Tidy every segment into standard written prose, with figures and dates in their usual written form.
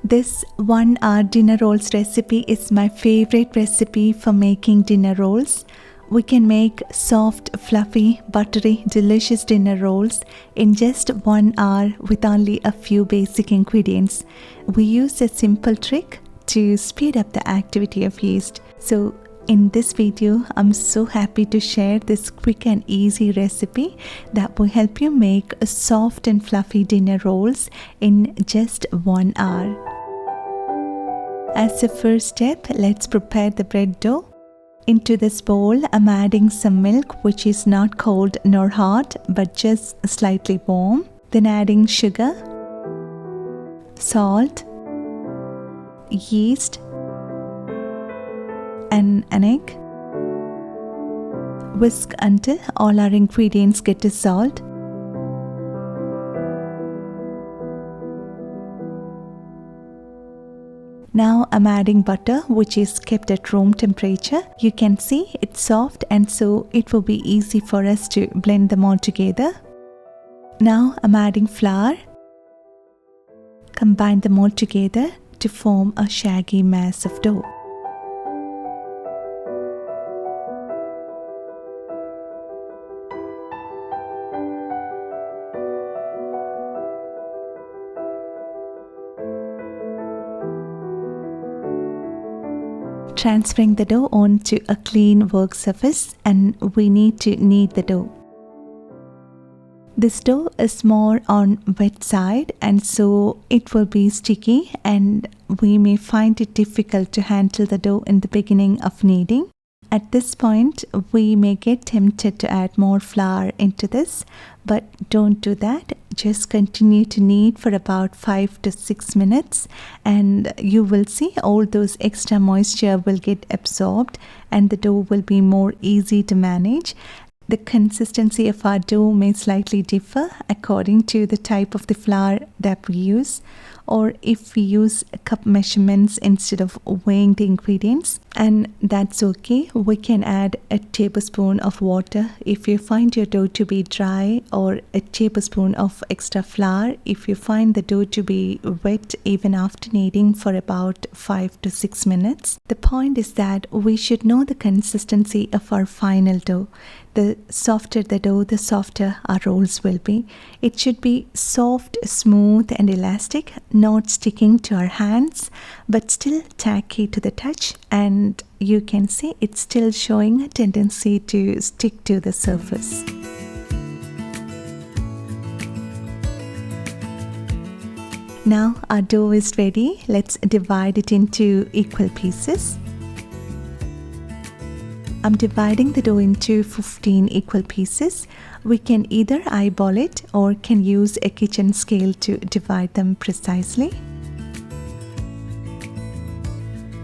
This 1 hour dinner rolls recipe is my favorite recipe for making dinner rolls. We can make soft, fluffy, buttery, delicious dinner rolls in just 1 hour with only a few basic ingredients. We use a simple trick to speed up the activity of yeast. So in this video, I'm so happy to share this quick and easy recipe that will help you make soft and fluffy dinner rolls in just 1 hour. As a first step, let's prepare the bread dough. Into this bowl, I'm adding some milk which is not cold nor hot but just slightly warm. Then adding sugar, salt, yeast, and an egg. Whisk until all our ingredients get dissolved. Now I'm adding butter which is kept at room temperature. You can see it's soft and so it will be easy for us to blend them all together. Now I'm adding flour. Combine them all together to form a shaggy mass of dough. Transferring the dough onto a clean work surface, and we need to knead the dough. This dough is more on wet side and so it will be sticky and we may find it difficult to handle the dough in the beginning of kneading. At this point, we may get tempted to add more flour into this, but don't do that. Just continue to knead for about 5 to 6 minutes and you will see all those extra moisture will get absorbed and the dough will be more easy to manage. The consistency of our dough may slightly differ according to the type of the flour that we use, or if we use cup measurements instead of weighing the ingredients, and that's okay. We can add a tablespoon of water if you find your dough to be dry, or a tablespoon of extra flour if you find the dough to be wet even after kneading for about 5 to 6 minutes. The point is that we should know the consistency of our final dough. The softer the dough, the softer our rolls will be. It should be soft, smooth and elastic, not sticking to our hands, but still tacky to the touch, and you can see it's still showing a tendency to stick to the surface. Now our dough is ready. Let's divide it into equal pieces. I'm dividing the dough into 15 equal pieces. We can either eyeball it or can use a kitchen scale to divide them precisely.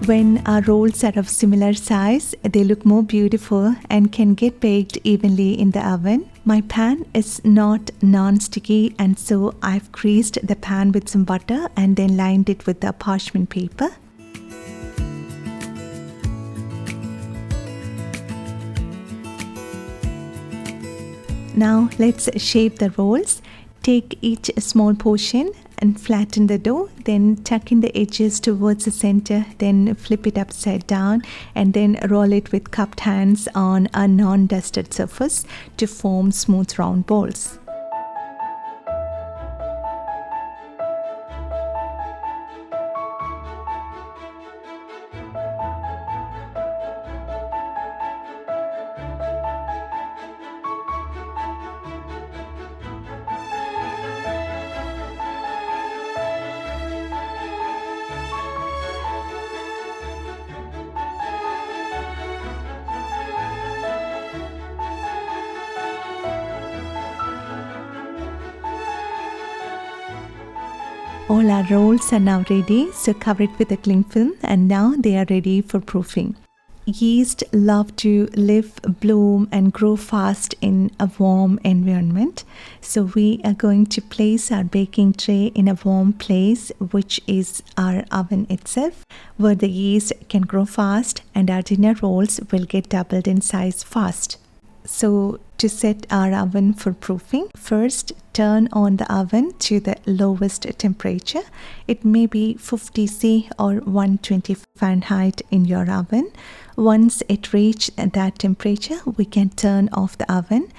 When our rolls are of similar size, they look more beautiful and can get baked evenly in the oven. My pan is not non-sticky and so I've greased the pan with some butter and then lined it with the parchment paper. Now let's shape the rolls. Take each small portion and flatten the dough, then tuck in the edges towards the center, then flip it upside down and then roll it with cupped hands on a non-dusted surface to form smooth round balls. All our rolls are now ready, so cover it with a cling film and now they are ready for proofing. Yeast love to live, bloom and grow fast in a warm environment. So we are going to place our baking tray in a warm place, which is our oven itself, where the yeast can grow fast and our dinner rolls will get doubled in size fast. So to set our oven for proofing, first turn on the oven to the lowest temperature. It may be 50°C or 120 Fahrenheit in your oven. Once it reaches that temperature, we can turn off the oven.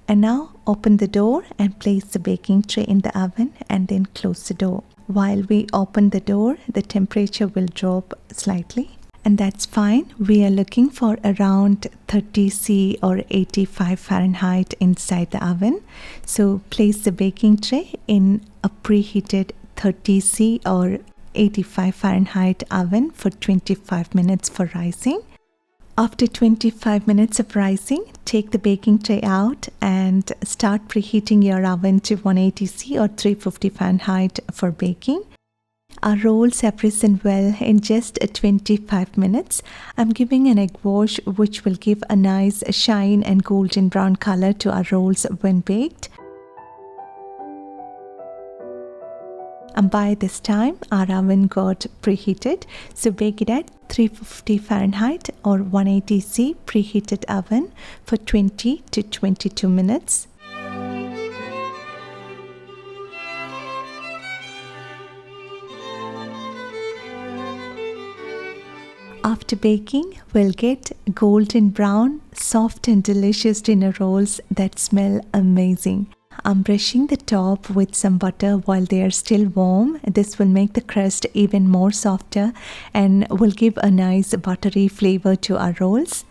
And now open the door and place the baking tray in the oven and then close the door. While we open the door, the temperature will drop slightly. And that's fine. We are looking for around 30°C or 85 Fahrenheit inside the oven. So place the baking tray in a preheated 30°C or 85 Fahrenheit oven for 25 minutes for rising. After 25 minutes of rising, take the baking tray out and start preheating your oven to 180°C or 350 Fahrenheit for baking. Our rolls have risen well in just 25 minutes. I'm giving an egg wash which will give a nice shine and golden brown color to our rolls when baked. And by this time, our oven got preheated. So bake it at 350 Fahrenheit or 180°C preheated oven for 20 to 22 minutes. After baking, we'll get golden brown, soft and delicious dinner rolls that smell amazing. I'm brushing the top with some butter while they are still warm. This will make the crust even more softer and will give a nice buttery flavor to our rolls.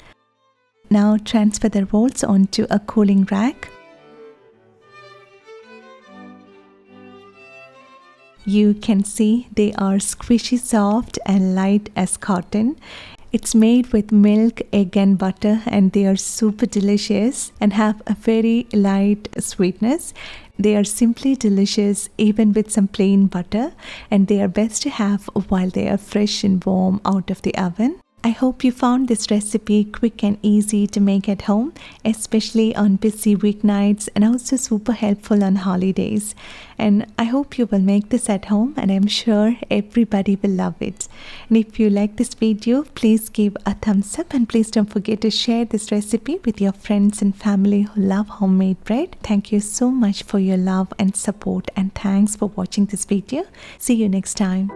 Now transfer the rolls onto a cooling rack. You can see they are squishy soft and light as cotton. It's made with milk, egg and butter and they are super delicious and have a very light sweetness. They are simply delicious even with some plain butter, and they are best to have while they are fresh and warm out of the oven. I hope you found this recipe quick and easy to make at home, especially on busy weeknights, and also super helpful on holidays. And I hope you will make this at home, and I'm sure everybody will love it. And if you like this video, please give a thumbs up, and please don't forget to share this recipe with your friends and family who love homemade bread. Thank you so much for your love and support, and thanks for watching this video. See you next time.